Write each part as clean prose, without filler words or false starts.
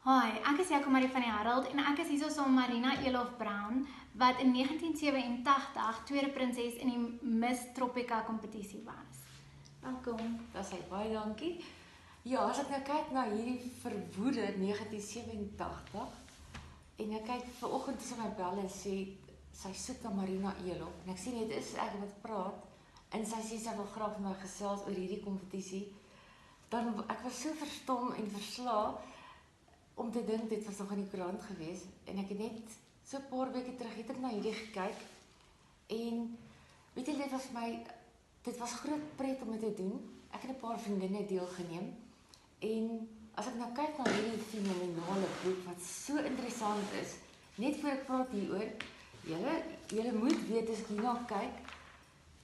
Hi, ek is Jaco Marie van die Herald en ek is hier saam met Marina Elof Brown wat in 1987 tweede prinses in die Miss Tropica kompetisie was. Welkom. Dis hy, baie dankie. Ja, as ek nou kyk na hierdie verwoede 1987 en ek kyk vanoggend as my bel en sê sy soek na Marina Elof en ek sien dit is ek wat praat en sy sê sy wil graag met my gesels oor hierdie kompetisie. Dan ek was so verstom en verslae om te dink dit was nog in die koerant gewees en ek het net so 'n paar weke terug het ek na hierdie gekyk en weet jy dit was groot pret om dit te doen. Ek het 'n paar vriendinne deelgeneem en as ek nou kyk na hierdie fenominale boek wat so interessant is, net voor ek praat hieroor, julle moet weet as ek hierna kyk,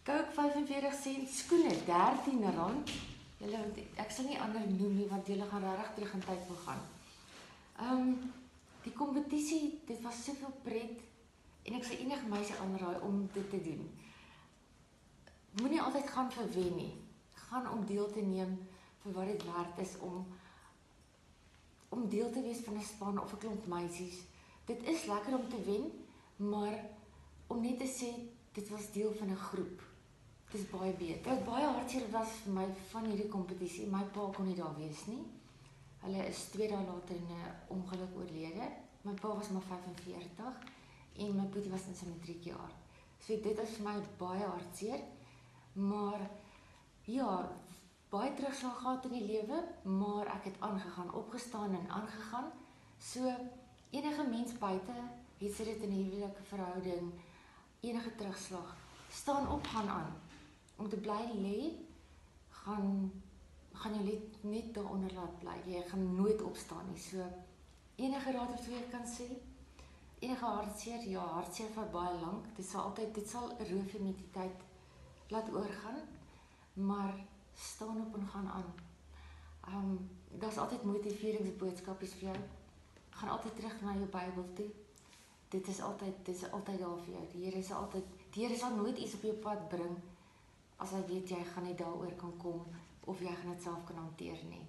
Coke 45 sent, skoene R13. Ek sal nie ander noem nie want julle gaan regtig terug in tyd wil gaan. Die kompetisie, dit was soveel pret en ek sê enige meisie aanraai om dit te doen. Moenie altyd gaan vir wen nie. Gaan om deel te neem vir wat dit werd is om deel te wees van 'n span of 'n klomp meisies. Dit is lekker om te wen, maar om net te sê dit was deel van 'n groep. Dit is baie beter. Wat baie hartseer was vir my van hierdie kompetisie, my pa kon nie daar wees nie. Hulle is 2 dae later in 'n ongeluk oorlede. My pa was maar 45 en my boetie was in sy matriekjaar. So dit is vir my baie hartseer. Maar ja, baie terugslag gehad in die lewe, maar ek het aangegaan, opgestaan en aangegaan. So enige mens buite, het sy dit in 'n huwelike verhouding, enige terugslag, staan op, gaan aan. Om te bly lê, gaan jy net daaronder laat bly. Jy gaan nooit opstaan nie. So enige raad wat jy kan sê, enige hartseer, ja, hartseer vat baie lank. Dit sal 'n roofie met die tyd laat oorgaan, maar staan op en gaan aan. Daar's altyd motiveringsboodskapies vir jou. Gaan altyd terug na jou Bybel toe. Dit is altyd daar vir jou. Die Here sal nooit iets op jou pad bring as hy weet jy gaan nie daaroor kan kom of jy gaan dit self kan hanteer nie.